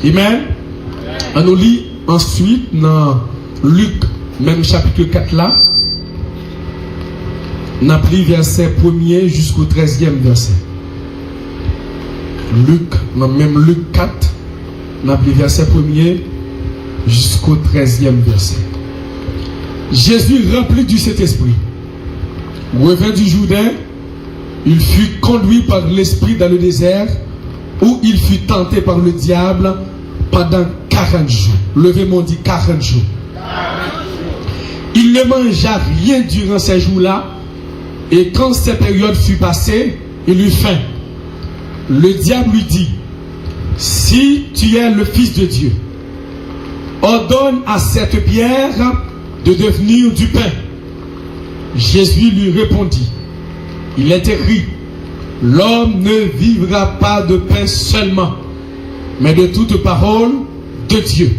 Amen. On nous lit ensuite dans Luc, même chapitre 4 là. On a pris verset 1er jusqu'au 13e verset. Luc, même Luc 4, on a pris verset 1er jusqu'au 13e verset. Jésus, rempli du Saint-Esprit, revint du Jourdain, il fut conduit par l'Esprit dans le désert, où il fut tenté par le diable pendant 40 jours. Levez mon dit 40 jours. Il ne mangea rien durant ces jours-là, et quand cette période fut passée, il eut faim. Le diable lui dit, si tu es le Fils de Dieu, ordonne à cette pierre de devenir du pain. Jésus lui répondit, il est écrit, l'homme ne vivra pas de pain seulement, mais de toute parole de Dieu.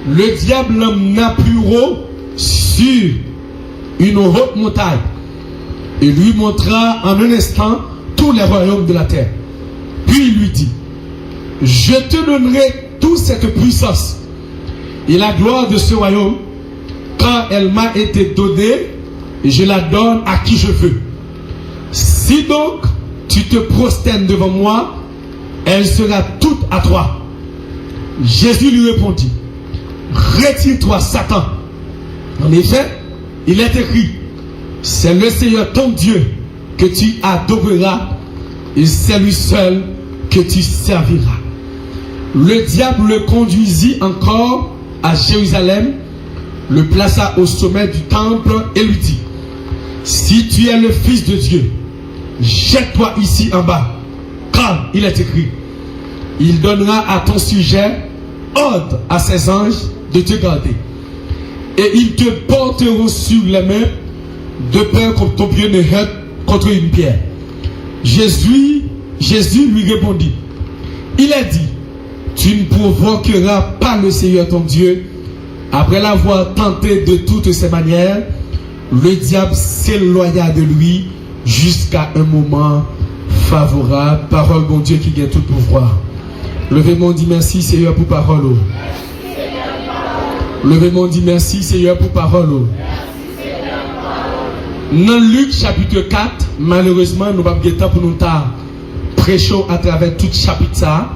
Le diable l'emmena plus haut sur une haute montagne et lui montra en un instant tous les royaumes de la terre. Puis il lui dit, je te donnerai toute cette puissance et la gloire de ce royaume, car elle m'a été donnée et je la donne à qui je veux. Si donc tu te prosternes devant moi, elle sera toute à toi. Jésus lui répondit, retire-toi, Satan. En effet, il est écrit, c'est le Seigneur ton Dieu que tu adoreras et c'est lui seul que tu serviras. Le diable le conduisit encore à Jérusalem, le plaça au sommet du temple et lui dit, si tu es le Fils de Dieu, jette-toi ici en bas, car il est écrit, il donnera à ton sujet ordre à ses anges de te garder, et ils te porteront sur les mains, de peur que ton pied ne heurte contre une pierre. Jésus lui répondit, il est dit, tu ne provoqueras pas le Seigneur ton Dieu. Après l'avoir tenté de toutes ses manières, le diable s'éloigna de lui jusqu'à un moment favorable. Parole bon Dieu qui gagne tout pouvoir. Levez-moi, dit merci Seigneur pour parole. Levez-moi, dit merci Seigneur pour parole. Dans Luc chapitre 4, malheureusement, nous n'avons pas de temps pour nous prêcher à travers tout chapitre ça.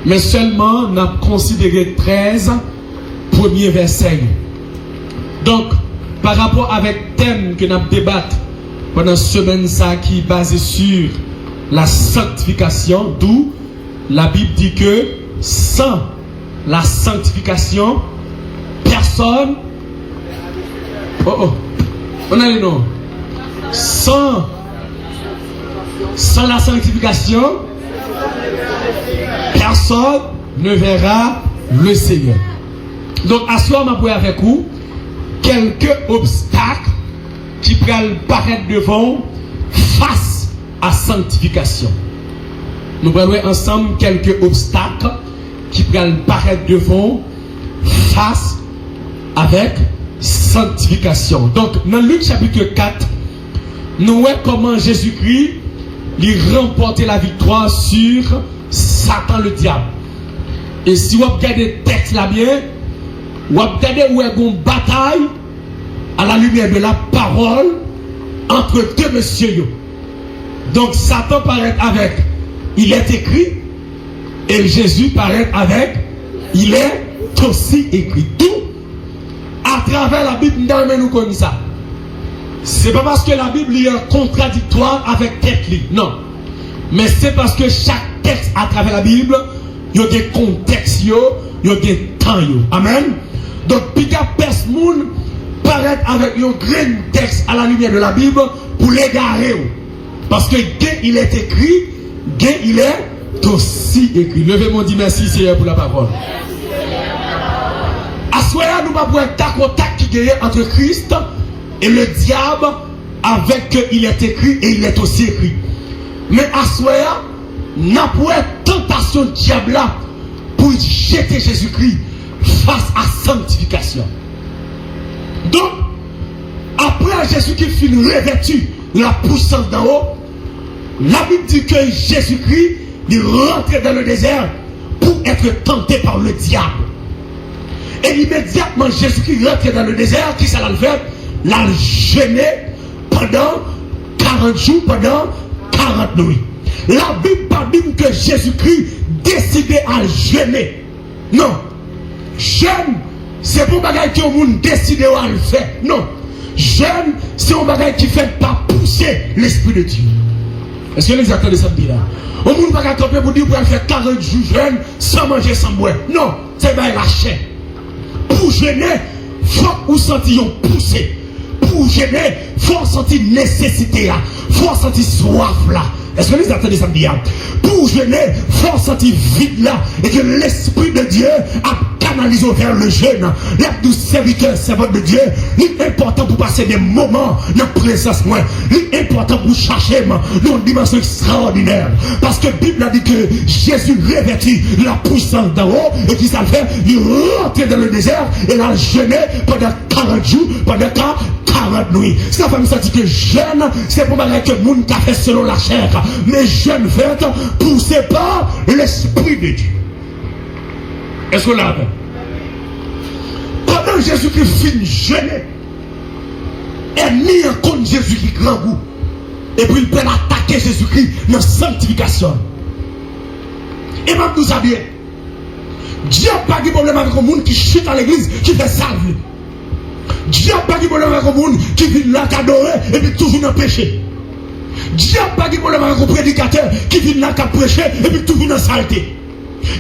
Mais seulement, nous avons considéré 13 premiers versets. Donc, par rapport avec le thème que nous avons débattu pendant cette semaine ça, qui est basé sur la sanctification, d'où la Bible dit que sans la sanctification, personne. On a les noms. Sans la sanctification, personne ne verra le Seigneur. Donc, à ce moment, je vais avec vous quelques obstacles qui peuvent paraître devant face à la sanctification. Nous allons voir ensemble quelques obstacles qui peuvent paraître devant face avec sanctification. Donc, dans Luc chapitre 4, nous voyons comment Jésus-Christ lui remportait la victoire sur Satan le diable. Et si vous regardez le texte là bien, vous regardez où il y a une bataille à la lumière de la parole entre deux messieurs. Donc Satan paraît avec il est écrit et Jésus paraît avec il est aussi écrit. Tout à travers la Bible, nous connaissons ça. C'est pas parce que la Bible est contradictoire avec texte, non. Mais c'est parce que chaque texte à travers la Bible, il y a des contextes, il y a des temps. Amen. Donc, Pika Pesmoun paraît avec un grand texte à la lumière de la Bible pour l'égarer. Parce que il est écrit, il est aussi écrit. Levez-moi, dit merci Seigneur pour la parole. À ce moment-là, nous allons voir un contact qui gagne entre Christ et le diable avec il est écrit et il est aussi écrit. Mais à ce moment-là, nous avons une tentation de diable là pour jeter Jésus-Christ face à sanctification. Donc, après Jésus-Christ fut revêtu la puissance d'en haut, la Bible dit que Jésus-Christ est rentré dans le désert pour être tenté par le diable. Et immédiatement, Jésus-Christ rentre dans le désert, qui ça l'a fait? L'a jeûné pendant 40 jours, pendant 40 nuits. La Bible pas dit que Jésus-Christ décidait à jeûner. Non. Jeûne, c'est pour bagaille qui au monde décide à le faire. Non. Jeûne, c'est un bagaille qui fait pas pousser l'Esprit de Dieu. Est-ce que les acteurs de ça me disent là? Au monde pas camper pour dire pour faire 40 jours jeûne sans manger, sans boire. Non, c'est bien la chair. Pour jeûner, il faut que vous sentiez pousser. Pour jeûner, il faut sentir nécessité là. Il faut sentir soif là. Est-ce que les acteurs de ça me disent? Pour jeûner, il faut sentir vide là. Et que l'Esprit de Dieu a canalisé vers le jeûne. Les 12 serviteurs, servants de Dieu, c'est important pour passer des moments dans la présence. C'est important pour chercher dans une dimension extraordinaire. Parce que la Bible a dit que Jésus revêtit la puissance d'en haut. Et qui ça le fait? Il rentre dans le désert et il a jeûné pendant 40 jours, pendant 40 nuits. Ça fait me sentir que jeûne, c'est pour que le monde a fait selon la chair. Mais jeûne fait poussé par l'Esprit de Dieu. Est-ce que là, pendant Jésus-Christ finit jeûner, et mis en compte Jésus-Christ grand goût, et puis il peut attaquer Jésus-Christ dans la sanctification. Et même nous savons bien, Dieu n'a pas de problème avec le monde qui chute à l'église, qui fait salve. Dieu n'a pas de problème avec le monde qui vit là, qui adore, et puis toujours dans le péché. Dieu n'a pas de problème avec le prédicateur qui vit là, qui prêche, et puis toujours dans la saleté.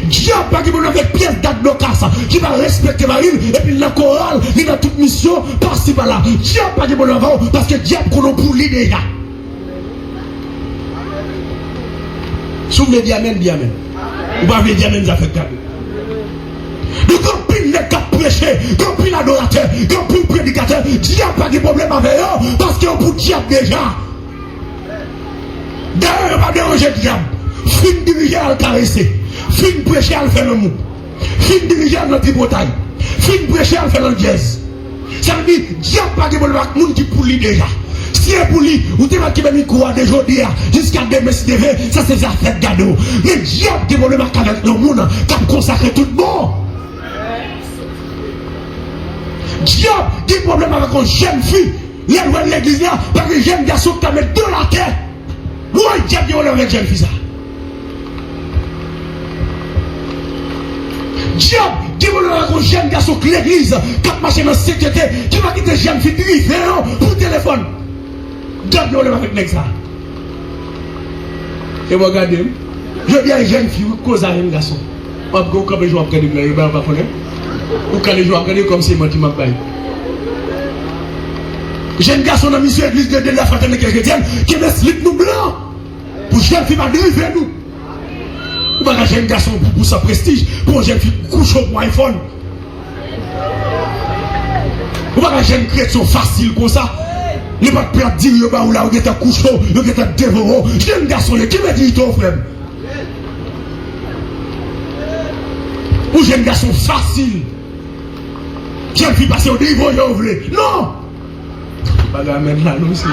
Dieu n'a pas de problème avec pièce d'advocat qui va respecter Marine, et puis la chorale, il a toute mission, par-ci par-là. Dieu n'a pas de problème avec parce que Dieu a pour l'idée. Si vous voulez dire amen, dis amen. Ou pas dire amen, ça fait cadeau. Donc, quand il n'est qu'à prêcher, quand il adorateur, quand il prédicateur, Dieu n'a pas de problème avec eux, parce que pour Dieu déjà. D'ailleurs, il va déranger le diable. Fin dirigeant à le caresser. Fin prêcher à le faire le mou. Fin dirigeant à notre bataille. Fin prêcher à le faire le jazz. Ça veut dire, Dieu n'a pas de problème avec nous qui pour lui déjà. Si c'est pour lui, ou t'es qui va me courir aujourd'hui jusqu'à demain si tu veux, ça c'est ça fait cadeau. Mais Dieu n'a pas de problème avec le monde qui a consacré tout le monde. Dieu a des problèmes avec une jeune fille. L'église là, parce que les jeunes garçons qui mettent de la terre. Oui, Dieu a des problèmes avec une jeune fille ça. Dieu a des problèmes avec un jeune garçon qui l'église, qui a marché dans la sécurité, qui va quitter jeune fille driver pour téléphone. Dieu a des problèmes avec l'ex ça. Et vous regardez, je dis à une jeune fille, cause à un garçon. On va quand les jours après de il va pas connaître. Ou quand les jours après comme c'est moi qui m'a payé. Jeune garçon dans la mission église de la fraternité chrétienne qui met slip nous blanc pour jeune fille va dériver nous. Ou pas un jeune garçon pour sa prestige, pour une jeune fille couche au iPhone. Ou pas un jeune chrétien facile comme ça. Il va pas te dire ou là où il est couché, où il est dévoré. Jeune garçon, qui me dit ton frère? Ou jeune garçon facile. Jeune fille passer au niveau, je voulais. Non! Pas de même là, nous aussi.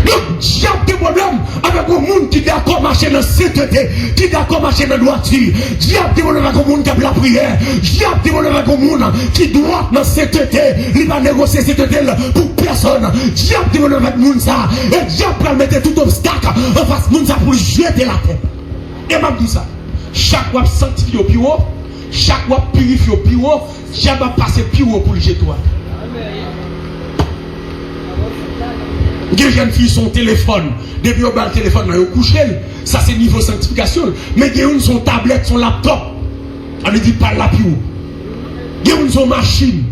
Donc, Dieu a des problèmes avec le monde qui est d'accord marcher dans la sainteté, qui est d'accord marcher dans la droiture. Dieu a des problèmes avec le monde qui a la prière. Dieu a des problèmes avec le monde qui doit dans la sainteté. Il va négocier la sainteté pour personne. Dieu a des problèmes avec le monde ça. Et Dieu peut mettre tout obstacle en face de monde ça pour jeter la terre. Et même tout ça. Chaque fois sanctifié au plus haut, chaque fois purifié au plus haut, Dieu va passer plus haut pour le jeter. Les jeunes filles son téléphone, depuis au bas le téléphone, ils ont couché, ça c'est niveau sanctification. Mais ils ont son tablette, son laptop, on ne dit pas là plus haut. Ils ont son machine.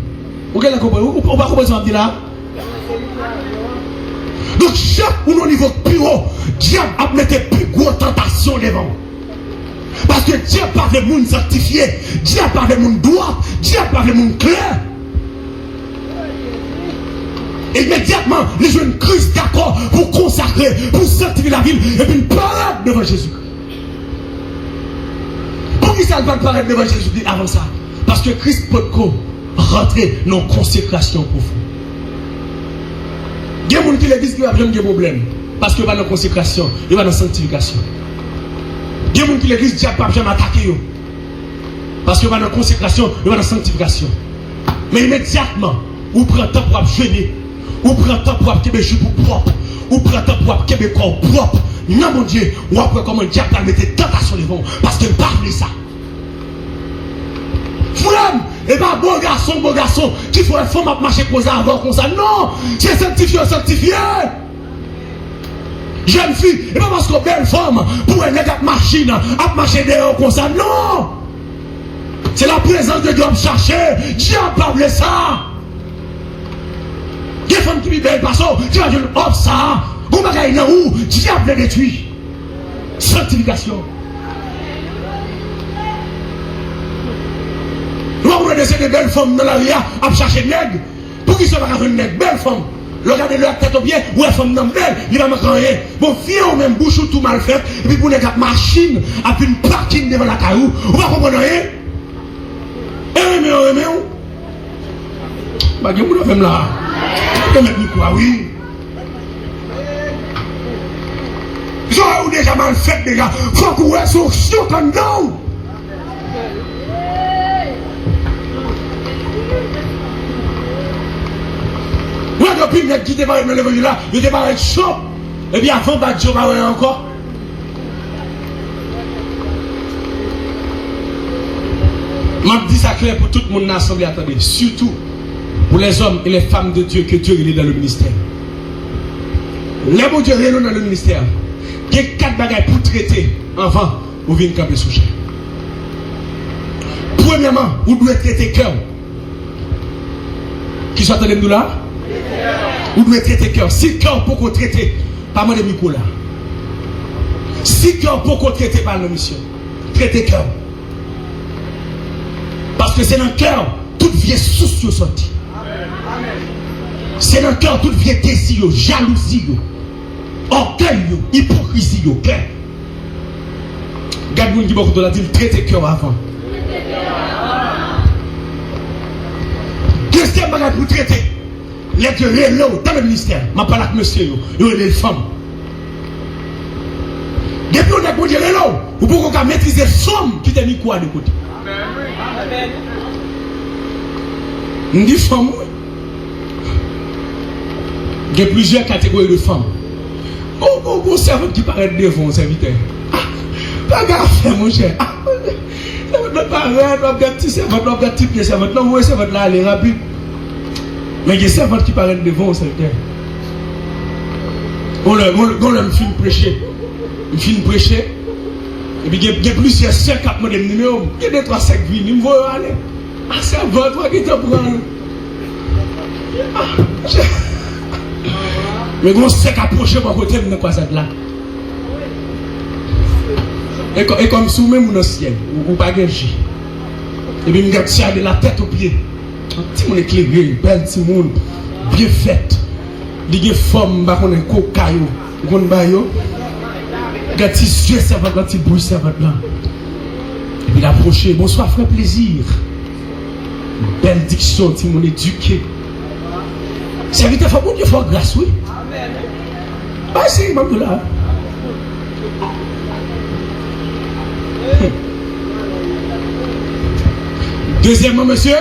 Vous avez compris? On va comprendre ce qu'on dit là. Donc chaque ou au niveau plus haut, Dieu a mis plus gros tentations devant. Parce que Dieu n'a pas de monde sanctifié, Dieu n'a pas de monde droit, Dieu n'a pas de monde clair. Immédiatement, les jeunes Christ d'accord pour consacrer, pour sanctifier la ville et puis paraître devant Jésus-Christ. Pour qui ça va paraître devant Jésus-Christ avant ça? Parce que Christ peut rentrer dans la consécration profonde. Il y a des gens qui disent qu'il n'y a pas de problème. Parce qu'il va dans la consécration, il va dans la sanctification. Il y a des gens qui l'église diable pas jamais attaquer. Parce que va dans la consécration, il va dans la sanctification. Mais immédiatement, ou prend temps pour jeûner, ou prend temps pour québécois pour propre, ou prend temps pour québécois propre. Non, mon Dieu, ou après comment le diable va mettre tentation devant. Parce que pas ça. Femme, et pas bon garçon, qui faut une femme à marcher comme ça avant comme ça. Non, c'est sanctifié. Jeune fille, et pas parce que belle femme, pour une machine, à marcher dehors comme ça. Non! C'est la présence de Dieu à chercher. Dieu a parlé ça. Il y a des femmes qui vivent belle façon, tu vas dire, hop, ça. Vous m'avez dit, où? Dieu a détruit. Sanctification. Nous avons des belles femmes dans la rue à chercher nègre. Pour qu'ils soient pas une nègre, belle femme. Regardez leur tête au bien, ou la femme belle, il va me rien. Bon, fille, ou même bouche tout mal fait, et puis pour les machine, avec une parking devant la caillou, on va comprendre rien. Mais où? Bah, je vous le là. Je vais mettre quoi, oui. J'aurais déjà mal fait, déjà. Faut qu'on ait son chiot en dedans. Moi, depuis que qui démarre dans l'évangile là, il démarre chaud. Et bien avant, bah, Dieu va encore. Je dis ça clair pour tout le monde assemblé, attendez. Surtout pour les hommes et les femmes de Dieu que Dieu est dans le ministère. Les bons Dieu est dans le ministère. Il y a 4 bagages pour traiter avant vous venez camper sous chair. Premièrement, vous devez traiter cœur. Qui soit attendez nous là? Vous devez traiter cœur. Si cœur pour qu'on traiter, pas moi de micro là. Si cœur pour qu'on traiter par la mission, traitez cœur. Parce que c'est dans le cœur toute vieille souci sortie. C'est dans le cœur toute vieille désir, jalousie, orgueil, hypocrisie, cœur. Regarde-nous qui beaucoup de la dit traitez cœur avant. Deuxième bagage pour traiter. Les deux dans le ministère. Je parle avec monsieur, il y a les femmes. Depuis on a posé les lots, vous pouvez maîtriser les femmes qui t'ont mis quoi de côté. On dit femmes. Il y a plusieurs catégories de femmes. Bon servante qui paraît devant un serviteur. Pas grave, mon cher. Ne pas rien, des petits servantes, des petits pieds servantes. Non, vous servantes là, elle est rapide. Mais il y a des servantes qui paraissent devant un serviteur. On leur film prêcher. Il film prêcher. Et puis il y a plusieurs 5 modèles numéros. Il y a 2-3 5 vignes. Il me voit aller. Ah, c'est votre qui te prend. Mais quand c'est approché par côté, vous ne quoi ça là. Et comme si vous-même vous dans le ciel, vous pas gagé. Et puis vous regardez de la tête aux pieds. Un petit monde éclairé, belle petit monde, bien faite. Il y a des formes, on est cocaillou, on est baillot. Regardez si ça va, quand il bouge, ça va là. Et puis l'approcher, bonsoir, frère plaisir. Belle diction, petit monde éduqué. Serviteur, il faut bon Dieu, il faut grâce, oui. Bah, c'est même là. Deuxièmement, monsieur,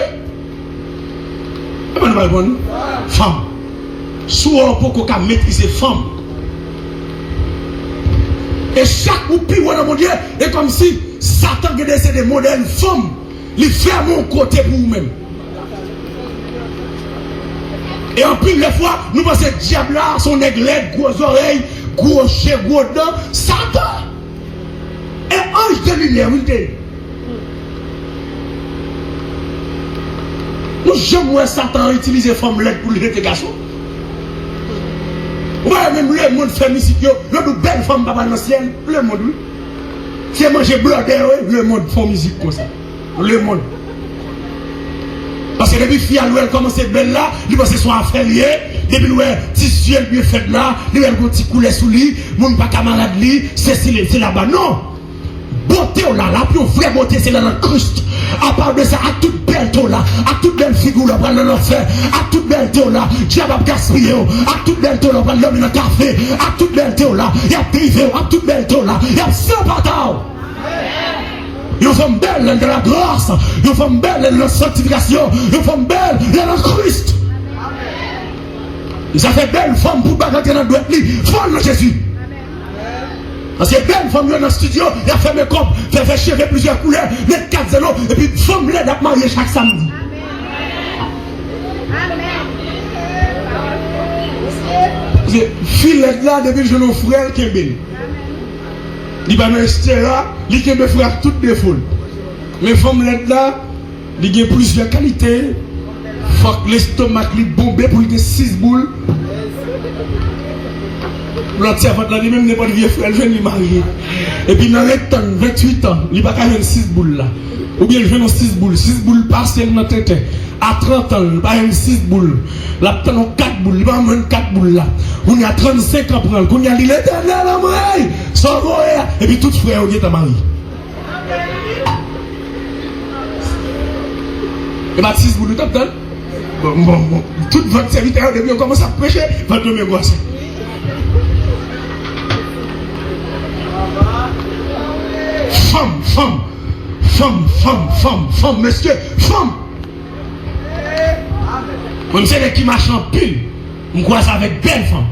femme. Soit pour qu'on maîtrise femme. Et chaque oupi, mon Dieu, est comme si Satan a des modèles femmes. Il fait mon côté pour vous-même. Et en plus, les fois, nous pensons que diable là, son aiglette, gros oreilles, gros chien, gros dents, Satan. Et ange de lumière, oui. Nous jamais Satan utiliser femme laide pour les garçons. Ouais, même le monde fait ici, nous belles femmes pas dans le ciel, le monde, oui. Si manger blanc, le monde fait musique comme ça. Le monde. Parce que depuis que elle commence à être belle là, il pense que c'est son affaire liée. Depuis que tissu est bien fait là, il y a un petit coulet sous lui, mon pas camarade lui, c'est là-bas. Non! Beauté là, la plus vraie beauté c'est dans le Christ. À part de ça, à toute belle taux là, à toute belle figure là, prendre l'enfer, à toute belle taux là, diable a gaspillé, à toute belle taux là, prendre l'homme dans le café, à toute belle taux là, il y a privé, à toute belle taux là, il y a 100 batailles. Une femme belle de la grâce. Une femme belle de la sanctification. Une femme belle de la Christ. Ça fait belle femme pour bagarrer dans le doigt. Femme de Jésus. Parce que belle femme dans le studio, il a fait mes copes, fait cheveux plusieurs couleurs, les 4 zélos, et puis femme l'aide à marier chaque samedi. Fille là, depuis que je nos frères qui est belle. Il va me là, il qui me frère toutes les foules. Mais femme là, il a plusieurs qualités. Faut que l'estomac lui bombe pour lui 6 boules. L'autre avant là, lui même n'est pas de vieux frère, je vais marier. Et puis dans le temps, 28 ans, il va faire 6 boules là. Ou bien je vais dans 6 boules. 6 boules passées dans tête. À 30 ans, il va faire 6 boules. Là, il va 4 boules. Il va faire 4 boules là. On y a 35 ans pour elle. On y a l'éternel à marier. Et puis tout frère, on est à marier. Et bien 6 boules, tu as bon. Tout votre serviteur, au début, on commence à prêcher. Votre demain, quoi c'est. Femme, monsieur, femme. Moi, je sais qui marche en pile. Je crois ça avec belle femme.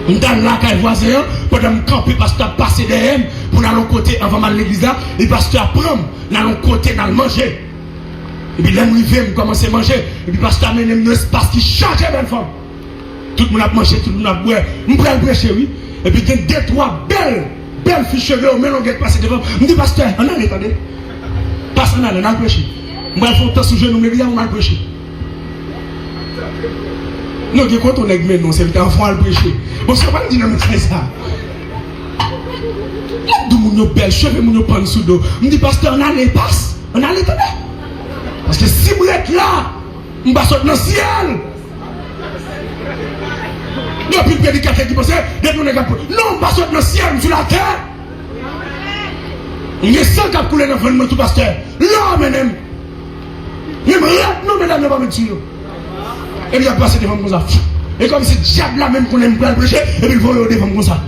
Je suis là, quand je vois ça, pendant que je campe, parce que je passe derrière, pour aller à côté avant de l'église, et parce que je prends, dans le côté, dans le manger. Et puis là, je vais commencer à manger, et puis parce que je mets un espace qui change belle femme. Tout le monde a mangé, tout le monde a boire. Je vais prêcher, oui. Et puis, il y a 2-3 belles filles cheveux, mais on va passer devant. Je dis, pasteur, on a attendez. Passe en allée, on a prêché. Je vais faire un temps sous genou, mais on a prêché. Non, quand on est mais non, c'est un frère à prêcher. Bon, c'est pas une dynamique, c'est ça. Il y a deux belles cheveux, mon pan sous dos. Je dis, pasteur, on a les passes. On a les attendez. Parce que si vous êtes là, on va sortir dans le ciel. Non, puis le prédicateur qui pensait, non, pas sur le ciel, sur la terre. Il y a 100 qui a coulé dans le monde, tout pasteur. Là, mesdames. Non, mesdames, ne pas me tuer. Et puis il a passé devant comme ça. Et comme c'est diable là même qu'on aime pas le prêcher, et puis il faut devant comme ça.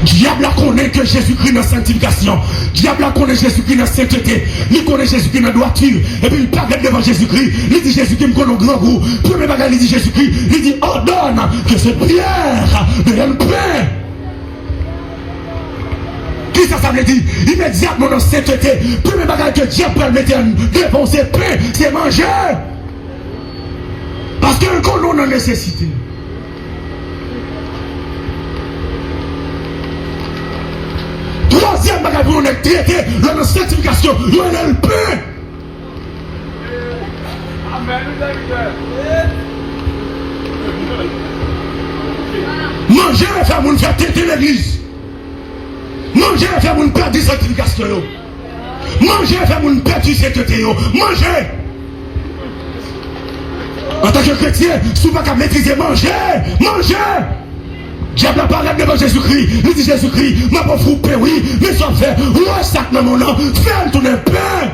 Diable connaît que Jésus-Christ dans la sanctification. Diable connaît Jésus-Christ dans la sainteté. Il connaît Jésus-Christ dans la droiture. Et puis il parle devant Jésus-Christ. Il dit Jésus-Christ me connaît au grand goût. Premier bagage, il dit Jésus-Christ. Il dit ordonne que cette prière devienne paix. Qui ça veut dire? Immédiatement dans la sainteté. Premier bagage que Dieu peut mettre devant ses paix, c'est manger. Parce que qu'on a nécessité. Troisième bagage pour nous être traité dans la sanctification, nous avons le pain. Manger et faire mon faire traiter l'église. Manger et faire mon perdre la sanctification. Manger et faire mon perdre la sainteté. Manger. En tant que chrétien, si vous ne pouvez pas maîtriser, manger. Diable a parlé devant Jésus-Christ. Il dit Jésus-Christ, ma pauvre fou paix, oui, mais ça fait, ouais, sac dans mon nom, fais ton pain.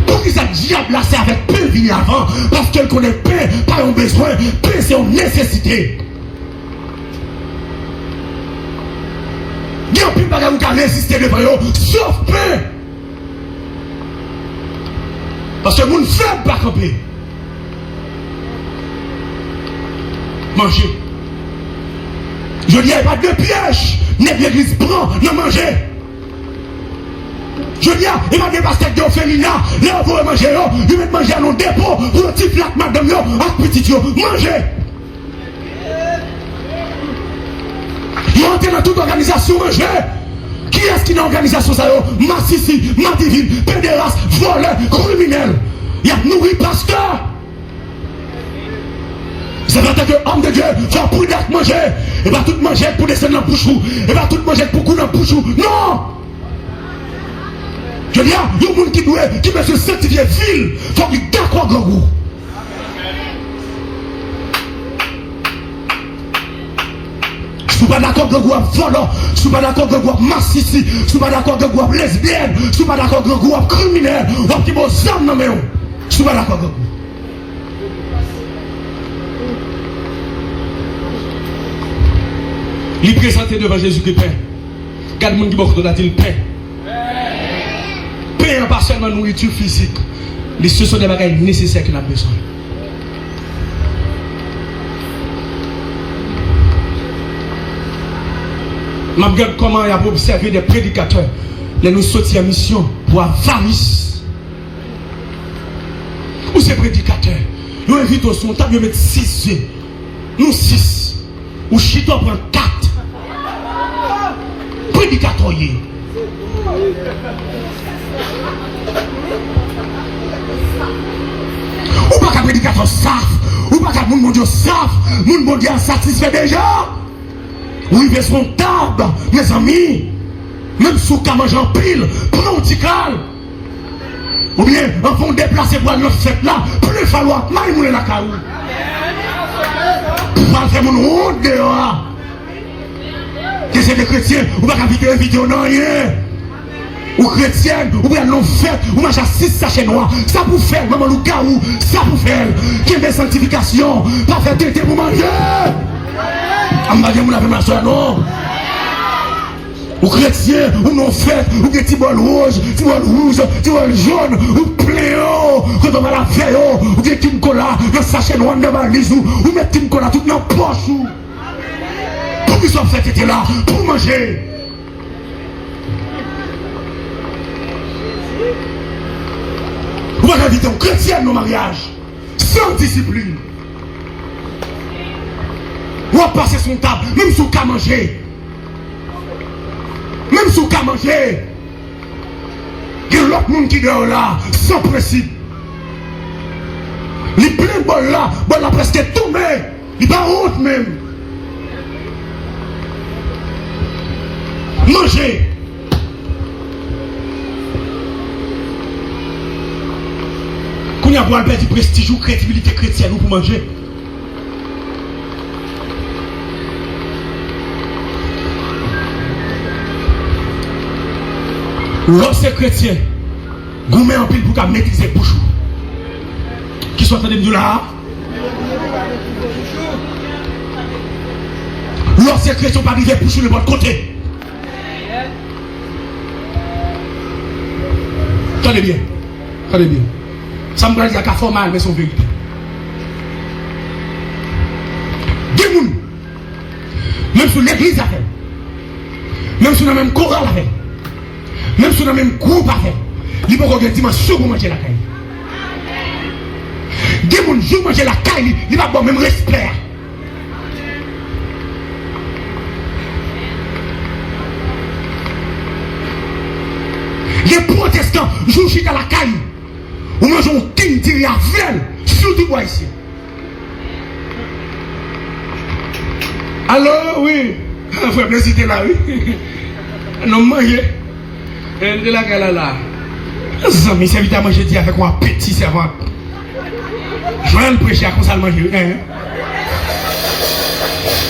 Pour qui ça diable là, c'est avec pain venu avant, parce qu'elle connaît pain, pas un besoin, pain c'est une nécessité. Il n'y a plus de bagarre qui a résisté devant eux, sauf pain. Parce que mon faible pas camper. Manger. Je dis, il n'y a pas de piège. L'église prend, non manger. Je dis, il n'y a pas de pastèques de féminin. Là, vous manger, vous mettez manger à nos dépôts pour un petit flat madame, à petit, manger. Ils rentrent dans toute organisation, manger. Qui est-ce qui est dans l'organisation ça? Massissi, Madivine, pédéraste, voleur, criminel. Il y a nourri pasteur. C'est vrai que l'homme de Dieu va pour manger. Et va tout manger pour descendre dans le bouchou. Et va tout manger pour couler dans le bouchou. Non! Je dis, il y a un monde qui veut se sanctifier ville. Il faut qu'il y d'accord grand goût. Je ne suis pas d'accord avec le volant, je ne suis pas d'accord avec le massissi, je ne suis pas d'accord avec le lesbienne, je ne suis pas d'accord avec le criminel, ou qui vont s'en nommer. Je ne suis pas d'accord avec vous. Il présenté devant Jésus que pain. Quand monde qui beaucoup de dit pain. Pain pas seulement nourriture physique. Ce sont des bagages nécessaires qu'il a besoin. Je regarde comment il a observé des prédicateurs. Les nous sortis en mission pour avarice. Où ces prédicateurs? Nous invitons son temps, nous mettons 6 yeux. Nous 6. Ou chito prend 4. Prédicateur. Ou pas qu'un prédicateur savent. Ou pas qu'un monde Dieu savent. Mon Dieu satisfait déjà. Oui, mais son table, mes amis. Même sous qu'à manger en pile, prends un petit calme. Ou bien, en fond déplacer pour aller fête là, plus falloir maïmouler la caou. Pour faire mon honte dehors. Que c'est des chrétiens, ou pas qu'à vidéo non rien. Ou chrétienne, ou bien non fête, ou machin 6 sachets noirs. Ça pour faire, maman le caou, ça pour faire. Qu'il y ait des sanctifications, pas faire tété pour manger. On va dire, vous n'avez pas ça, non? Ou chrétien, ou non fait, ou des petits bols rouges, petits bols rouges, petits bols jaunes, ou pléo, quand on va la faire, ou des Tim Cola, le sachet noir de valise, ou mettre Tim Cola tout dans la poche. Pour qu'ils soient faits, étaient là, pour manger. Vous va inviter un chrétien au mariage, sans discipline. Ou va passer son table, même sous qu'à manger. Même sous qu'à manger, il y a l'autre monde qui est là, sans principe. Les pleins bol là presque tombé. Il n'est pas honte même. Manger. Qu'on y a pour du prestige ou crédibilité chrétienne ou pour manger. Lorsque chrétien, vous mettez en pile pour maîtriser bouchou. Qui sont en train de dire là? Lorsque chrétien pas arriver bouchou de votre côté. Attendez bien. Attendez bien. Ça me dit qu'à formal, mais c'est vérité. Des gens, même sur l'église avec, même sur la même chorale avec. Même si on a même groupe avec, il faut qu'on ait une dimension pour manger la caille. Des gens qui manger la caille, il va avoir même respect. Les protestants jouent à la caille. Ou mangent un king tiré à veille, surtout pour ici. Alors, oui, il faut plaisir là, oui. Non, manger. De la gala là. Mais c'est vite à manger avec un petit servant. Je vais le prêcher à ça le manger.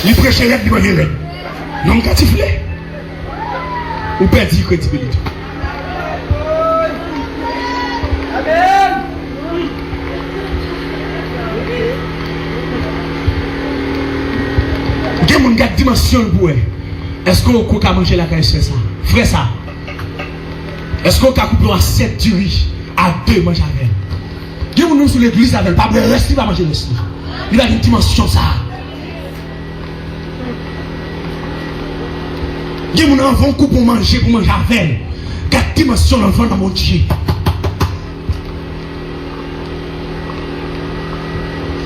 Il prêche l'aide, il mange l'aide. Non, quand tu fais, ou perdre crédibilité. Amen. Il y a une dimension pour eux. Est-ce qu'on peut manger la caisse ça? Frère ça. Est-ce qu'on peut couper à 7 du riz à 2 manger avec? Il y a des gens sur l'église avec pas de reste, il va manger le reste. Il a une dimension ça. Il y a des gens qui vont couper pour manger avec. Quelle dimension l'enfant dans mon Dieu?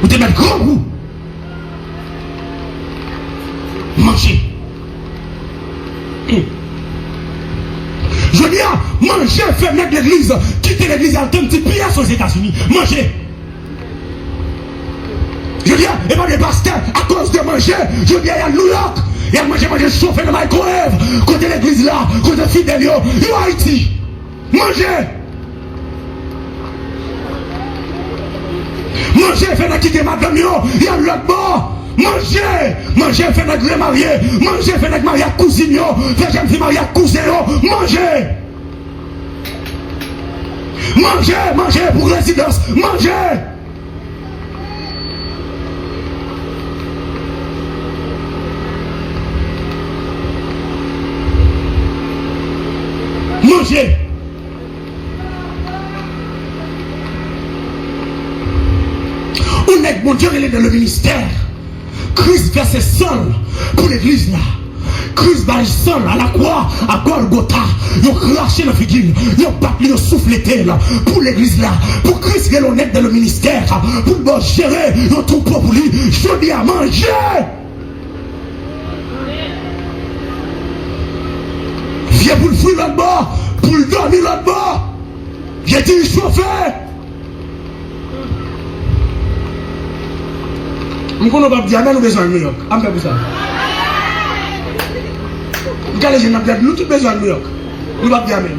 Vous devez mettre grand goût. Manger. Je dis à manger, faire mettre l'église, quitter l'église, un petit pièce aux États-Unis. Manger. Je dis à, et pas des pasteurs, à cause de manger, je dis à New York, il y a manger chauffé dans le microwave, côté l'église là, côté fidèle, yo, Haïti. Manger. Manger, faire quitter madame, yo, il y a l'autre bord. Manger, faire notre marié, manger, faire notre marié à cousine, faire jeune fille mariée à cousin, manger pour résidence, manger. manger. On est, mon Dieu, il est dans le ministère. Christ versait seul pour l'église là. Christ va seul à la croix, à Golgotha. Ils ont craché la figure, ils ont battu, ils ont soufflé là pour l'église là. Pour Christ, il est dans le ministère. Pour le gérer, ils ont tout pour lui. Je dis à manger. Viens pour le fruit là-bas, pour le dormir là-bas. J'ai dit chauffer. Je ne connais pas dire, mais nous besoin de New York. On fait pour ça. Regardez, je n'ai pas dit, nous tous besoin de New York. Nous ne pas dire même.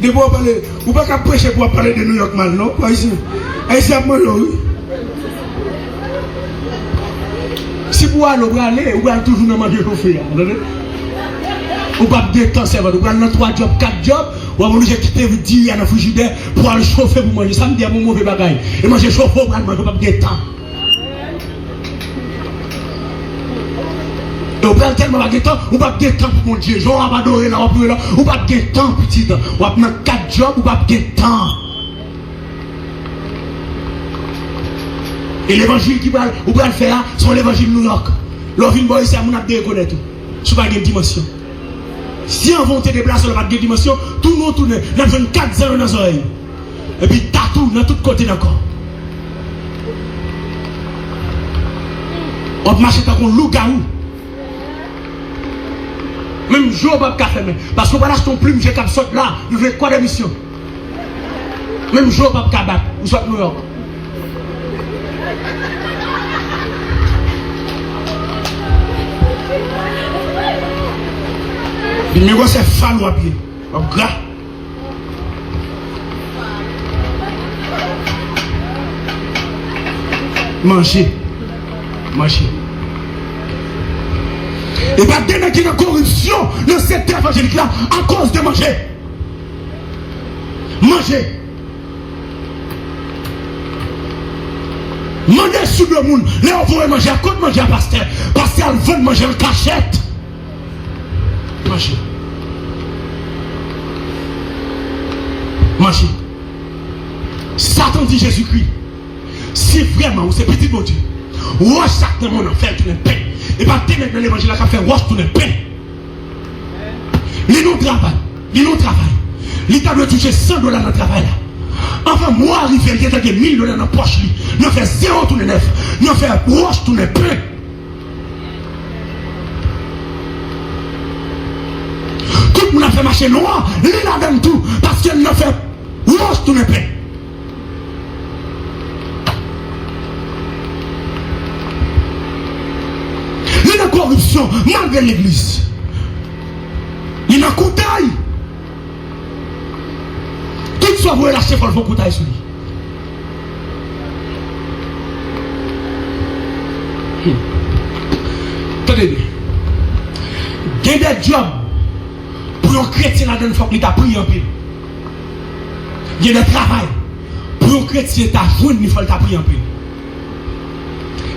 De pouvoir parler, vous ne pouvez pas prêcher pour parler de New York maintenant, pas ici. Ici, à moi, oui. Si vous allez, vous allez toujours nous manger au feu. Vous ne pouvez pas détendre, vous allez dans 3 jobs, 4 jobs. Ou à mon j'ai quitté vous dire à la frigidaire pour aller chauffer pour manger. Ça me dit à mon mauvais bagaille. Et moi j'ai chauffé pour manger, pas de temps. Et vous prenez tellement de temps, ou pas de temps pour mon Dieu. Genre, on va adorer là, ou pas de temps, petit. Ou à prendre 4 jobs, ou pas de temps. Et l'évangile qui va le faire, c'est l'évangile New York. L'orvine boy, c'est à mon abdé reconnaître tout. C'est pas une dimension. Si on va te déplacer dans la dimension, tout le monde tourne, nous avons 4-0 dans les oreilles. Et puis tatou dans tous côtés d'accord. On marche comme un loup-garou. Même jour, on va pas faire. Parce qu'on va lâcher ton plume, j'ai comme ça là, il veut quoi d'émission. Même jour, on va pas battre. Vous êtes New York. Il me voit c'est fan ou à pied. Gras. Manger. Manger. Et pas de qui est en corruption dans cette évangélique là à cause de manger. Manger. Manger sur le monde. Là, on pourrait manger à côté de manger à pasteur. Pasteur, elle veut manger en cachette. Manger. Manger. Satan dit Jésus-Christ. Si vraiment, ou c'est petit bon Dieu, roche chaque monde en fait tout le pain. Et pas tenir dans l'évangile qui a fait roche tout le pain. Les non travail. Les non travail. L'État doit toucher $100 dans le travail là. Enfin, moi, arrivé, il y a $1000 dans la poche. Nous fait 0 tout le 9. Nous fait roche tout le pain. Tout le monde a fait marcher noir, il a donné tout, parce qu'elle n'a fait roche tout le pain. Il y a une corruption malgré l'église. Il y a un coutaille. Tout soit vous lâcher pour le coutaille sur lui. Attendez bien. Il y a des jobs. Pour un chrétien, il faut qu'il t'a pris en pile. Il y a des travail. Pour un chrétien, il faut qu'il t'a pris en pile.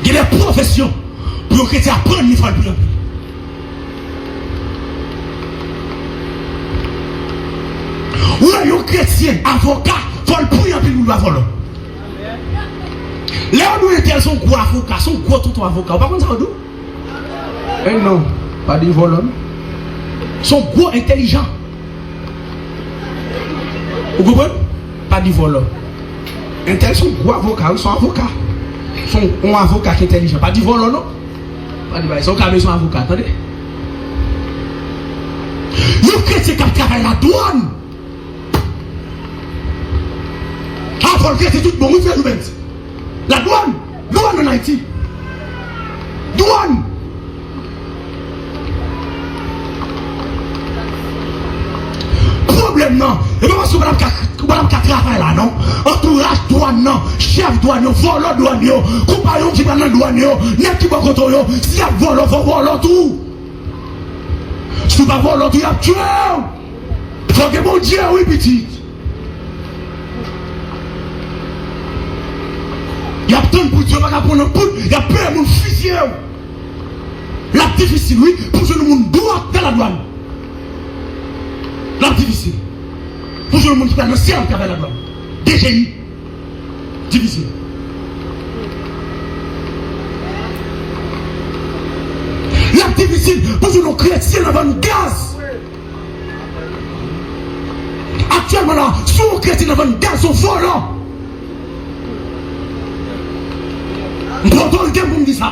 Il y a des professions. Pour un chrétien, il faut qu'il t'a pris en pile. Oui, un chrétien, avocat, il faut le prix en pile pour le voler. Là, nous étions son gros avocat, son gros tout avocat. Vous ne savez pas ça, eh non, pas de volant. Sont gros intelligents. Vous comprenez? Pas de volant. Intel sont gros avocats, ils sont avocats. Ils sont un avocat qui est intelligent. Pas de volant, non? Pas de volant. Ils sont quand même avocats, attendez. Nous chrétiens qui travaillent à la douane. Avant que c'est tout bon, vous faites la douane. Douane en Haïti. Douane. Problème non. Et pas parce que vous avez travail là, non? Entourage douane, non. Chef douane, volant douane, compagnon qui va dans la douane, n'est qui va contre eux. Si y a volant, il faut voler tout. Si tu vas voler tout, il y a tué. Il faut que mon Dieu, oui, petit. Il y a tant de pour Dieu, il y a peur de mon fusiller. La difficile, oui, pour que le monde doit dans la douane. La difficile. Pour que le monde qui va dans le ciel qui va la douane. DGI. Difficile. La difficile pour que nos chrétiens dans le gaz. Actuellement là, si nos chrétiens dans le gaz sont volants. Pourtant, le temps pour me dire ça.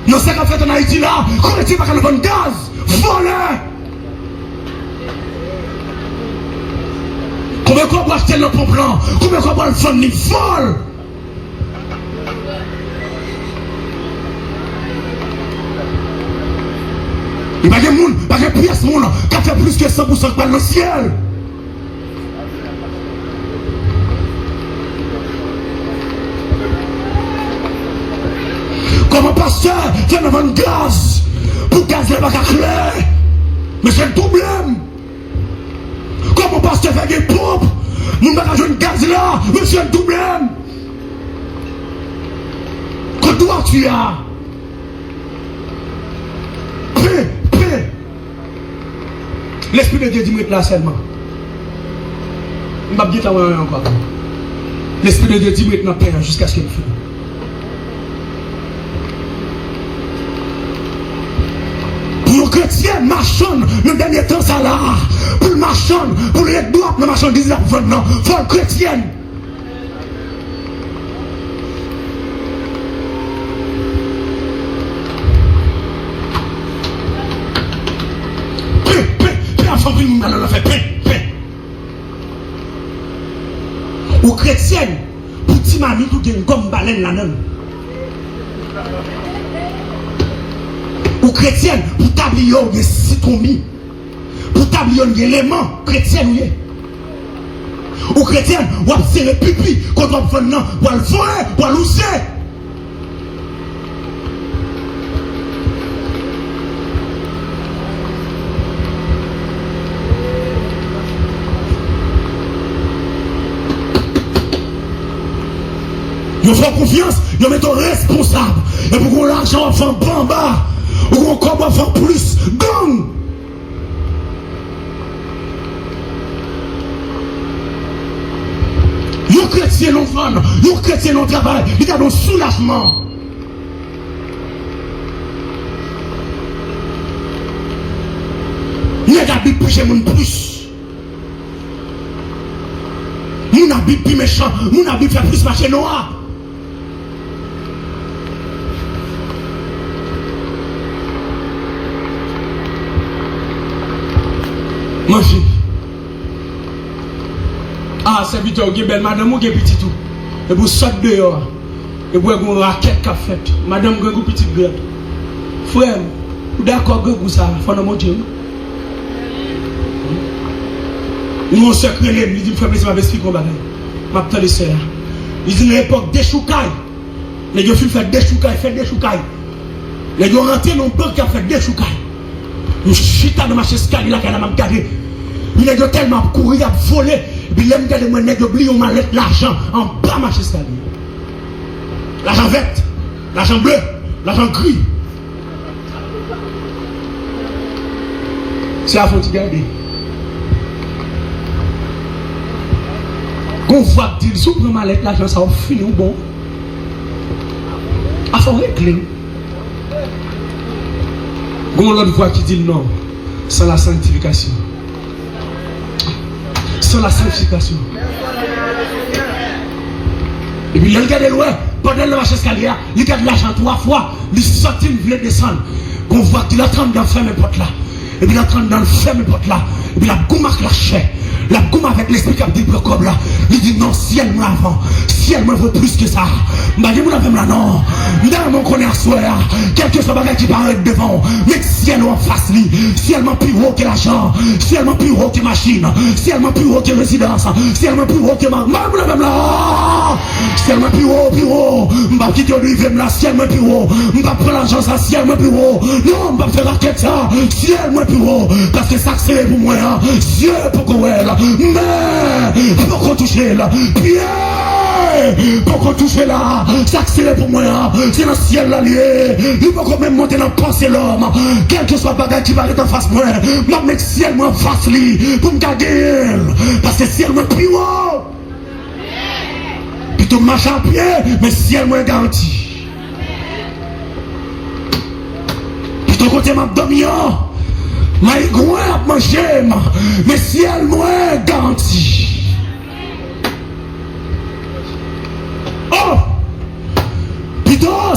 Nous sommes fait en Haïti là, quand tu vas dans le gaz, volé. Combien de fois vous achetez le pompe là? Combien de fois vous le fond ni vol? Il n'y a pas de monde, pas de pièce monde qui a fait plus que 100% dans le ciel. Comme un pasteur fait devant une gaz pour gaz n'est pas clair. Mais c'est un problème. Comme un pasteur fait des pompes, nous n'avons pas joué une gaz là, mais c'est un problème. Quand toi tu as paix. L'Esprit de Dieu dit là seulement. Je ne vais pas dire encore. L'Esprit de Dieu dit maintenant paix jusqu'à ce qu'il finisse. Pour le chrétien, marchand, le dernier temps, ça là. Pour le marchand, pour les droits, le marchandise, là, maintenant, il faut le chrétien. Ou chrétienne, pour ti mami tout gen comme baleine la nan. Ou chrétienne, pour tablion de citomi. Pour tablion de l'élément chrétienne ou chrétienne, ou observer pipi quand on fait non, ou le foyer, ou l'ousser. Ils font confiance, ils mettent responsable. Et pour qu'on l'argent en bamba, ou qu'on combat en plus, gang. Les chrétiens non vendre, les chrétiens non travail, ils ont un soulagement. Ils ont un Bible plus, mon plus. Mon habit plus méchant, mon habit fait plus marcher noir. Ma fille. Ah, serviteur, vous avez belle madame, vous avez petit tout. Et vous sortez dehors. Et vous avez une raquette qui a fait. Madame, vous avez une petite grade. Frère, vous d'accord avec vous ça? Il faut nous dire. Nous, on se crée, il dit, frère, je vais expliquer comment je vais vous dire. Il dit, l'époque des choucailles. Les gens font des choucailles. Les gens rentrent dans une banque qui a fait des choucailles. Nous chita dans ma chaise là, qui a gardé. Il a tellement couru, il a volé. Et puis, il a gardé, il a oublié, on m'a laissé l'argent en bas de ma chaise. L'argent vert, l'argent bleu, l'argent gris. C'est à faut garder. Quand on voit dire, si on prend l'argent, ça va finir bon. Il faut régler. Comment l'autre voix qui dit non, sans la sanctification. Sans la sanctification. Et puis il regarde loin, pendant le marché escalier, il regarde l'argent 3 fois, il sortit, il voulait descendre. On voit qu'il est en train de faire mes potes là. Et puis il est en train de faire mes potes là. Et puis la gomme avec la chair. La gomme avec l'esprit qui a dit comme là. Il dit non, si elle me avant, si elle me vaut plus que ça. Je dis là non. Dans mon connaît à soir, quelque chose qui paraît devant. Mais si elle est en face, si elle m'a plus haut que l'argent, si elle m'a plus haut que machine, si elle m'a plus haut que résidence, si elle m'a plus haut que ma. Même là. Si elle m'a plus haut, je vais quitter le livre là, si elle m'a plus haut, je vais prendre l'argent ça, si elle m'a plus haut. Non, je vais faire raquette ça, si elle m'a plus haut. Parce que ça c'est pour moi, Dieu pour qu'on elle. Mais, pour qu'on touche elle, Pierre, pour qu'on touche là, ça c'est pour moi, c'est dans le ciel là lié. Il faut quand même monter dans le pensée l'homme, quel que soit le bagage qui va être en face moi, je mets le ciel moi en face lui, pour me garder, parce que le ciel moi plus haut. Plutôt marche à pied, mais le ciel moi garanti. Plutôt côté m'a dormi, m'a égoué à manger, mais le ciel moi garanti.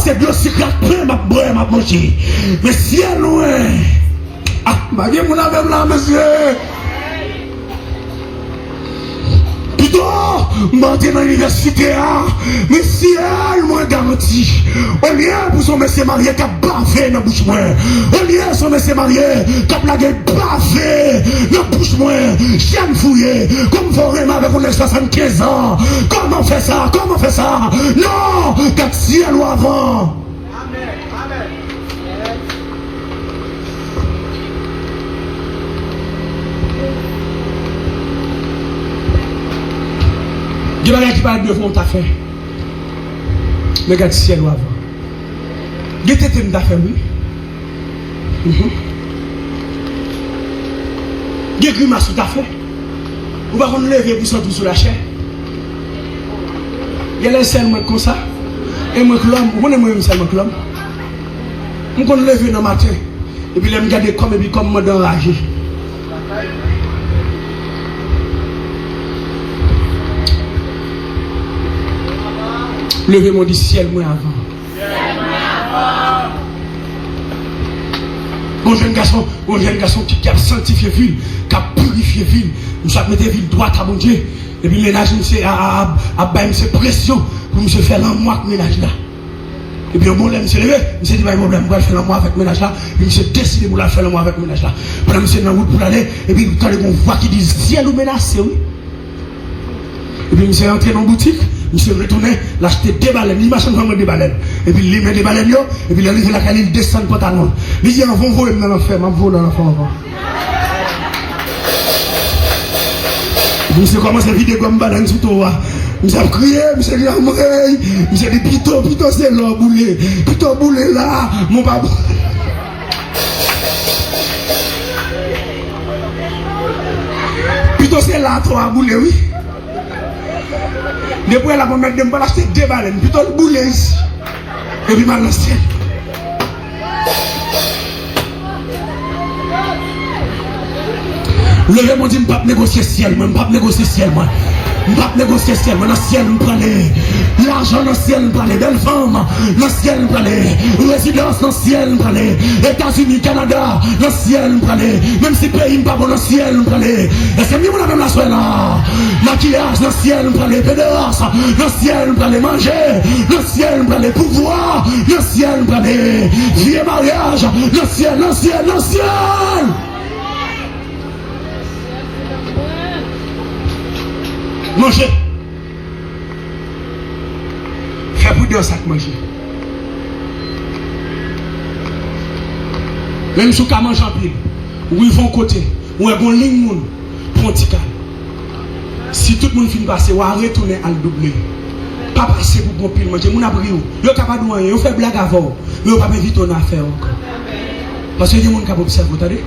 C'est bien secret plein m'a boire m'a manger mais ciel loin ah ma vie mon avec là monsieur plutôt monter dans l'université mais ciel moins garanti au lieu pour son monsieur marié qui a bavé dans bouche moi au lieu son monsieur marié qui a blagué bavé dans bouche moi j'aime fouiller comme vraiment avec on 75 ans comment fait ça non quand ciel ou avant Dieu va qui parle de fond t'a fait. Mais regarde ciel ou avant. Dieu t'a fait oui. Dieu grimace ou t'a fait. Ou va qu'on lever pour sortir sur la chair. Il y a les seuls moi comme ça. Et moi que l'homme, vous connaissez moi seulement que l'homme. On qu'on lever dans le matin. Et puis là me garder comme et puis comme moi d'enragé. Levez mon dit ciel moi avant. Mon jeune garçon qui a sanctifié ville, qui a purifié ville, nous avons mis ville droite à mon Dieu. Et puis ménage à bailler pression pour me faire l'enmoi avec ménage là. Et puis au moment où je me suis levé, je me dit pas de problème, je vais faire l'enmoi avec ménage là. Et puis je me suis décidé pour faire l'enmoi avec ménage là. Pendant que je suis dans la route pour aller, et puis quand on voit qui dit ciel ou menacé, oui. Et puis je suis rentré dans la boutique. Je suis retourné, l'acheter des baleines, il m'a changé vraiment des baleines. Et puis il met des baleines, et puis il arrive là, il descend le pantalon. Il dit, on va voler dans l'enfer, on va voler dans l'enfer avant. Je suis commencé à vider comme baleine sous toi. Je suis crié, je suis dit, je suis dit, pito, c'est là, boulé. Pito, boulé là, mon papa. Pito, c'est là, toi, boulé, oui. Depuis la première de me acheter des baleines, plutôt le boulet ici. Et puis maintenant c'est. Le monde dit, je ne peux pas négocier ciel, je ne peux pas négocier ciel, moi. Je ne peux pas négocier ciel, moi. Dans le ciel, je prends l'argent, dans le ciel, je prends les belles femmes, dans le ciel, je prends les résidences, dans le ciel, je prends les États-Unis, Canada, dans le ciel, je prends les. Même si le pays n'est pas bon, dans le ciel, je prends les. Et c'est mieux, on a même la soirée là. Maquillage, dans le ciel, je prends les pédéras, dans le ciel, je prends les manger, dans le ciel, je prends les pouvoirs, dans le ciel, je prends les vieux mariages, dans le ciel, dans le ciel, dans le ciel. Manger. Fais pour 2 sacs manger. Même si vous mangez en pile, ou ils vont côté, ou ils vont ligne pour un petit cas. Si tout le monde finit passer, ou à retourner à le doubler. Pas passer pour un pile manger. Mon abri, vous êtes capable de rien, vous faites blague avant, vous n'avez pas vite en affaire encore. Parce que les gens qui ont observé, vous entendez?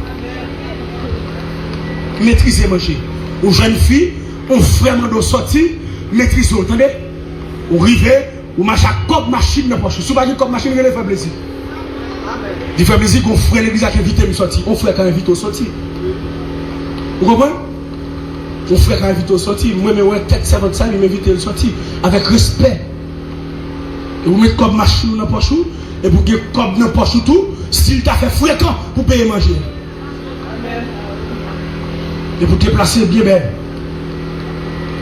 Maîtriser manger. Aux jeunes filles, on vraiment de sortir, maîtrise, vous entendez? Ou river, ou marcher comme machine de poche. Si vous n'avez pas comme machine, vous allez faire plaisir. Il fait plaisir qu'on ferait l'église qui invite à sortir. On ferait quand invite au sortir. Vous comprenez? On ferait quand invite au sortir. Moi, je tête servante ça, il m'invite à sortir. Avec respect. Et vous mettez comme machine dans la poche, et vous mettez comme dans la poche tout, s'il t'a fait fréquent pour payer manger. Et vous déplacez bien belle.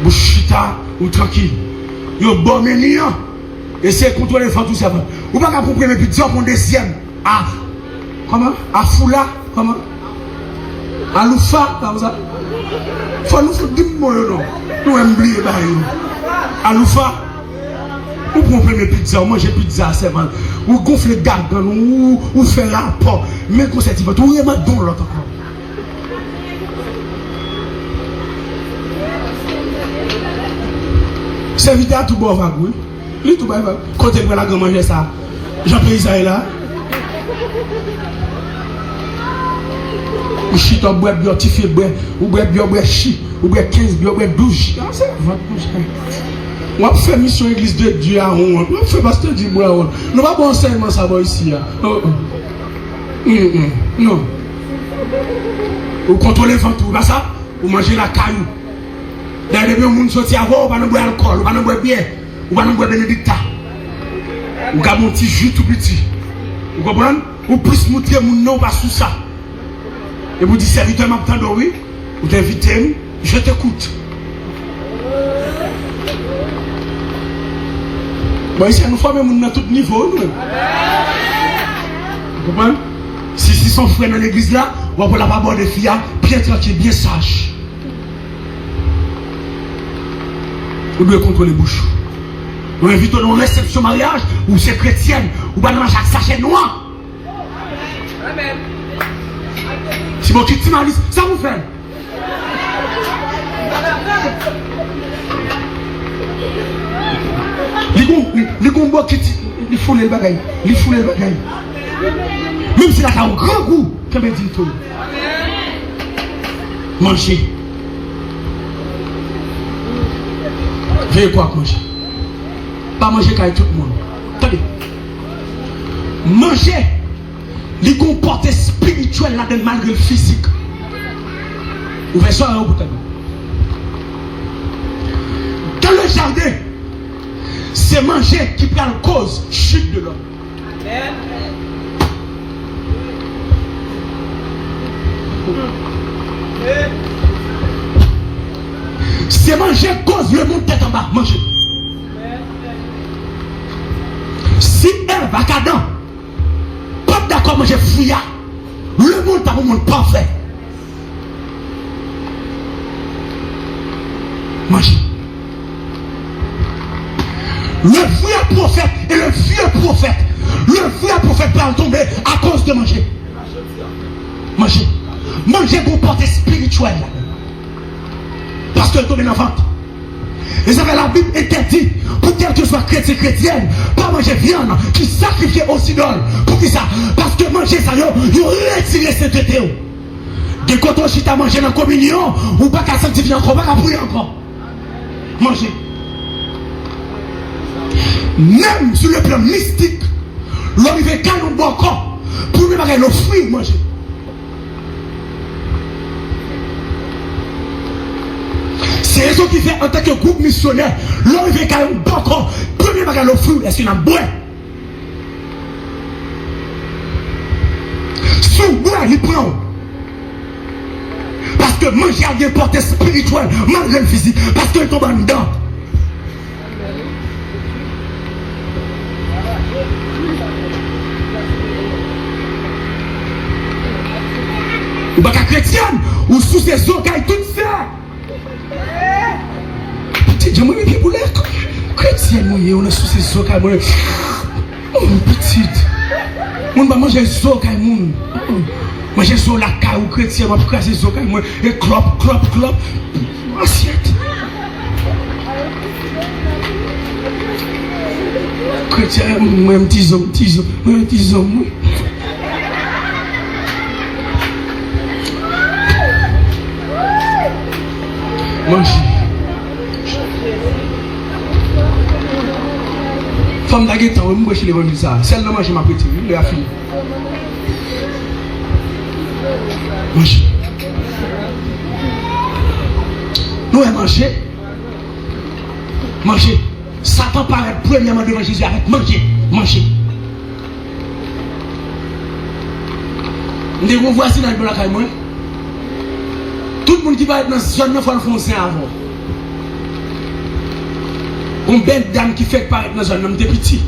Vous chita ou tranquille. Vous bon menir. Essayez de contrôler les femmes tout ça. Vous ne pouvez pas pour premier pizza pour un deuxième. Ah, comment? À Foula, comment? À Loufa, comme ça. Faut nous faire du mot, non? Nous aimons oublier, à Loufa. Vous prenez pizza, vous mangez pizza, c'est mal. Vous gonflez le gargan, vous faites rapport. Mais quand c'est vous avez un don l'autre encore. Serviteur à tout bon va, oui. Lui tout bas, côté de la grand manger ça. Jean-Pierre Isaïe là. Ou chit ou boire bio tifé boire ou boire bio boire chi ou boire 15 bio boire 12. Ah c'est votre on va faire mission église de Dieu à on. On va faire pasteur du bois on. Nous pas bon enseignement ça va ici. Non. Ou contrôler ventre ou pas ça ou manger la caillou. D'ailleurs le monde sorti avant, on va nous boire alcool, on va nous boire bière, on va nous boire bénédicta. Ou gars mon petit jus tout petit. Vous comprenez? Ou plus montrer mon nom pas sous ça. Et vous dites serviteur m'attend oui, vous t'invitez, je t'écoute. Bon ici nous formons dans tout niveau. Vous comprenez? Si son frère dans l'église là, on va la parole de filles bien tranquille, bien sage. Vous devez contrôler les bouches. Vous invitez dans une réception mariage, ou c'est chrétienne, ou pas dans chaque sachet noir. Amen. Si vous quittez ma liste, ça vous fait. Les combats qui ils font les bagailles. Ils font les bagailles. Même si là, t'as un grand goût, comme dit tout. Manger. Veillez quoi manger. Pas manger quand tout le monde. Attendez. Manger. Les comportements spirituels là-dedans malgré le physique. Ouvrez ça un bout de dans le jardin, c'est manger qui prend cause chute de l'homme. C'est manger cause le monde tête en bas. Manger. Si elle va cadent, pas d'accord manger fouillard, le monde est un monde parfait. Manger. Le vrai prophète et le vieux prophète. Le vrai prophète va tomber à cause de manger. Manger. Manger comporte spirituel. Parce que tombe dans le ventre. Et ça fait la Bible interdit pour quel que soit chrétien chrétienne, pas manger viande qui sacrifie aux idoles. Pour qui ça? Parce que manger ça, ils ont retiré cette théo. Dès que tu as mangé dans la communion, ou pas qu'à sanctifier encore, pas qu'à prier encore. Manger. Même sur le plan mystique, l'homme il fait canon bon corps pour lui bagarre le fruit manger. C'est ce qui fait en tant que groupe missionnaire, l'homme il fait canon bon corps pour lui bagarre le fruit. Est-ce qu'il a bois? Sous bois il prend. Parce que manger a une portée spirituelle malgré le physique. Parce qu'il tombe en dedans. Ou pas chrétienne, ou sous ses oreilles, tout ça. Petit, je me dis pour les chrétiens, on est sous ses oreilles. Oh, petite. On va manger les oreilles. Manger sur la caille ou chrétien, on va casser les oreilles. Et clop, clop, clop. Assiette. Chrétien, moi, petit homme. Manger. Femme d'aguette, on va me chez les vendus ça. Celle-là, mange ma petite, il a fini. Manger. Nous, manger. Manger. Satan paraît premièrement devant Jésus avec manger. Manger. Nous voici dans le caille, moi. Tout le monde qui va être dans ce zone, il faut le foncer avant. Une belle dame qui fait paraître dans ce zone, t'es petit.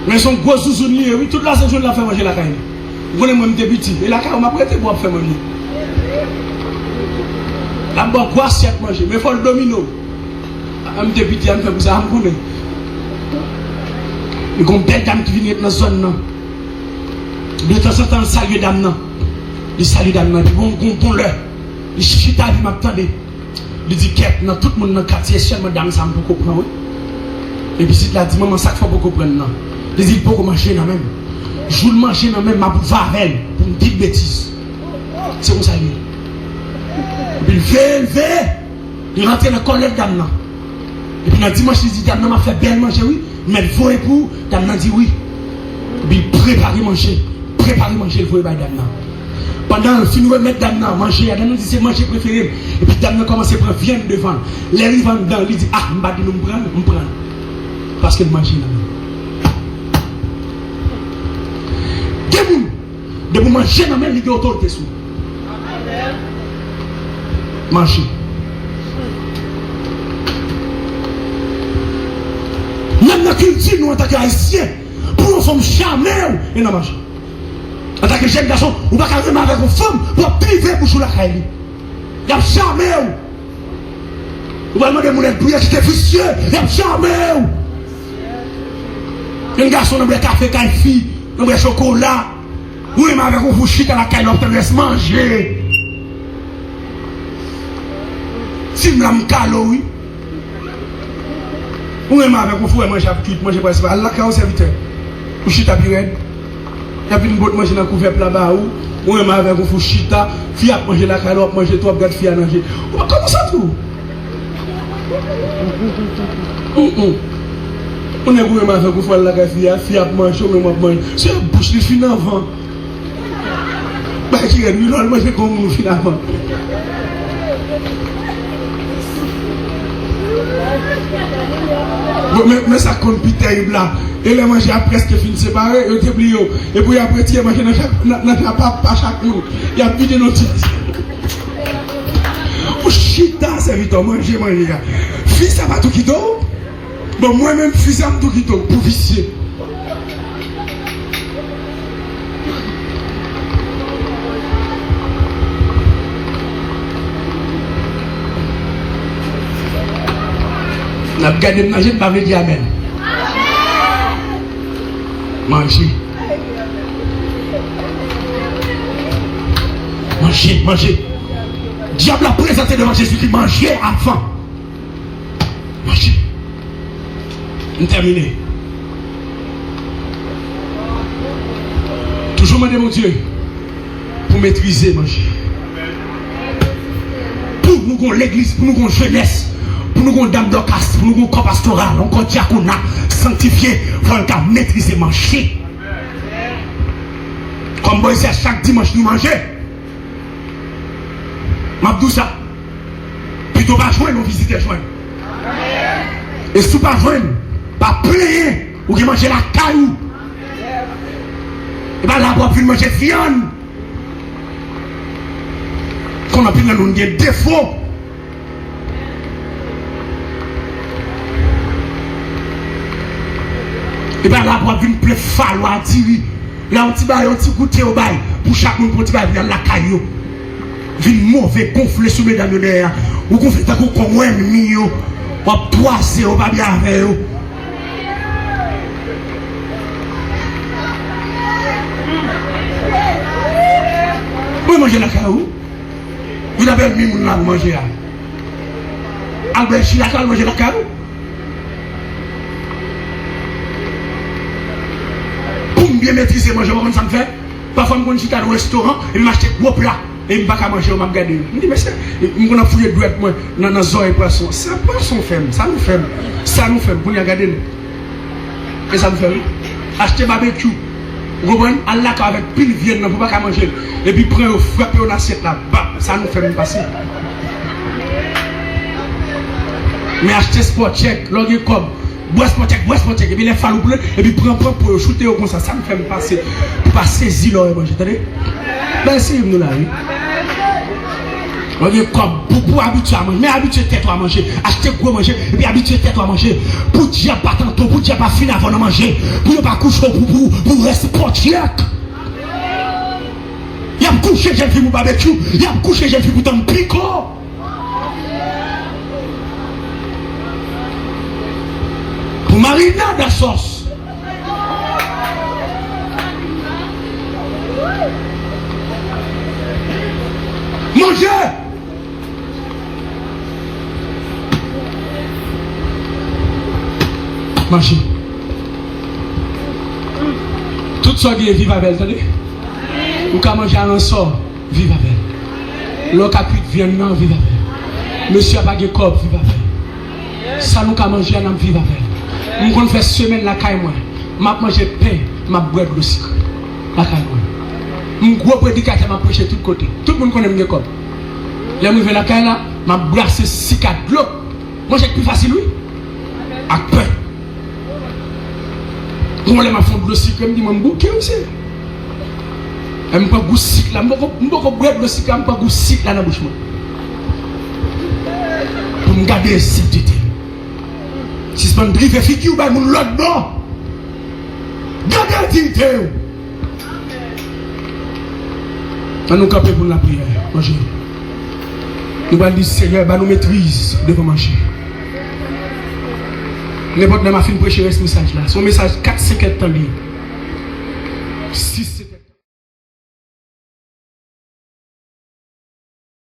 Mais son gros sous-soulier, oui, toute la saison, il a fait manger la caille. Vous voyez, moi, t'es petit. Et la caille, on m'a prêté pour faire manger. La bonne quoi, c'est manger. Mais il faut le domino. Je suis petit, je fais pour ça, je me connais. Il y a une belle dame qui vient dans ce zone. De temps en temps, salut dame. Il salue dame, puis bon l'heure. Il chita, il m'attendait. Il dit qu'est dans tout le monde dans le quartier, seul madame ça pour comprendre. Et puis si tu l'as dit maman ça faut pour comprendre non. Il dit pour manger dans même. Je le manger dans même ma pour vavel pour me dire bêtise. C'est comme ça lui. Et puis il rentre dans le collègue dame là. Et puis dans dimanche il dit dame m'a fait bien manger oui, mais il faut pour dame dit oui. Et puis préparer manger le voyer by dame là. Pendant le film, nous mettre dame manger, dame dit c'est manger préféré. Et puis dame commence à prendre viande devant. Les rivants dedans, il dit ah, m'ba dit nous prendre. Parce que manger là. De vous manger dans même l'idée autorité sous. Manger. Même dans la culture, nous en tant qu'haïtiens, pour nous sommes charmés et nous mangeons. En tant que jeune garçon, on ne va pas même avec une femme pour priver pour jouer la caille. Il y a charmé. On va demander à mon prière qui était vicieux. Il y a charmé. Un garçon, on a café, café, on a chocolat. Oui, mais avec un fouchit à la caille, on laisse manger. Si je me calo, oui. Oui, mais avec un fouet, manger à cuite, manger pas ça. Allah, quand on serviteur. Fouchit à pirède. Il y a une botte manger dans le couvercle là-bas. Ou même avec un fouchita, fille à manger la calotte, manger toi, regarde fille à manger. Comment ça tout? On est même avec un fouet la fille à manger, ou même à manger. C'est un bouche de fin avant. Bah, qui est lui, on mange comme nous finalement. Mais ça compte pitié là. Et les manger a presque fini séparé, et puis oublié. Et puis après, tu as mangé dans chaque jour. Il y a plus de notices. Oh, chita, serviteur, manger. Fils, ça va tout quitter. Bon, moi-même, fils, ça va tout quitter, pour vicier. On a gardé de manger, pas dire amen. Manger. Manger. Diable a présenté devant Jésus-Christ, manger avant. Manger. On termine. Toujours demander mon Dieu pour maîtriser manger. Pour nous l'église, pour nous jeunesse. Pour nous avons dame d'orchestre, pour nous avons corps pastoral, encore diaconat, sanctifié, il faut maîtriser manger. Comme moi, c'est chaque dimanche nous manger. M'abdou ça. Plutôt pas joindre, nous visiter joindre. Et si pas joindre, pas player, ou qui manger la caillou. Et pas là pour manger viande. Qu'on a pu nous des défauts. Et bien là, pour venir plus falloir dire, là, on t'y va, on t'y goûter au bail, pour chaque monde, pour t'y va, il y a la caillou. Vin mauvais, gonfler sous mes dames de l'air, ou qu'on fait ta coup comme moi, mignon, ou poisser, ou pas bien avec eux. Vous mangez la caillou? Vous avez mis mon là, manger là. Albert Chilaka, manger la caillou? Bien maîtriser manger, comment ça me fait? Parfois, je suis au restaurant et je m'achète gros plat et je ne vais pas manger, je vais regarder. Je me dis, mais c'est, je vais fouiller douette dans la zone et poisson. C'est un poisson ferme, ça nous fait. Ça nous fait, pour nous regarder. Et ça nous fait. Acheter barbecue. Vous comprenez? Allah avec pile viande, pour ne pas manger. Et puis prendre frapper une assiette là, ça nous fait passer. Mais acheter sport check, logique comme. Bois check, et puis les fallou bleu, et puis prends pour shooter comme ça me fait me passer, pour pas saisir l'oreille, vous entendez? Ben c'est nous là, oui. Ok, comme pour habituer à manger, mais habituer tête à manger, acheter gros manger, et puis habituer tête à manger, pour dire pas tantôt, pour dire pas finir avant de manger, pour ne pas coucher pour rester check. Il y a couché, j'ai fait mon barbecue, il y a couché, j'ai fait pour ton picot. Marinade à sauce. Manger. Manger. Tout ça qui est vivre avec elle, attendez. Ou qu'à manger un sort, vivre avec elle. L'autre qui vient non, vivre avec elle. Monsieur a pas de corps, vivre avec elle. Ça nous qu'à manger, on vivre avec elle. Nous avons fait semaine la caille moi. M'a manger pain, m'a boire de l'eau sucre. La caille moi. Mon gros prédicateur m'a prêché de tous côtés. Tout le monde connaît mes corps. Là, je vais la caille là, m'a brassé 6 4 de l'eau. Moi, j'ai plus facile, oui. À pain. Moi, je m'a fait de l'eau sucre, je me dis, je me bouquet aussi. Je me pas goût sucre là, je me pas boire de l'eau sucre, je me pas goût sucre là dans la bouche. Pour me garder la sécurité. Si c'est pas une drive figure, je vais me l'autre bon. Gardez la dignité. Nous camper pour la prière. Manger. Nous allons dire Seigneur, nous maîtrise devant manger. N'importe qui m'a fait prêcher ce message là. Son message 4-5 temps libre. 6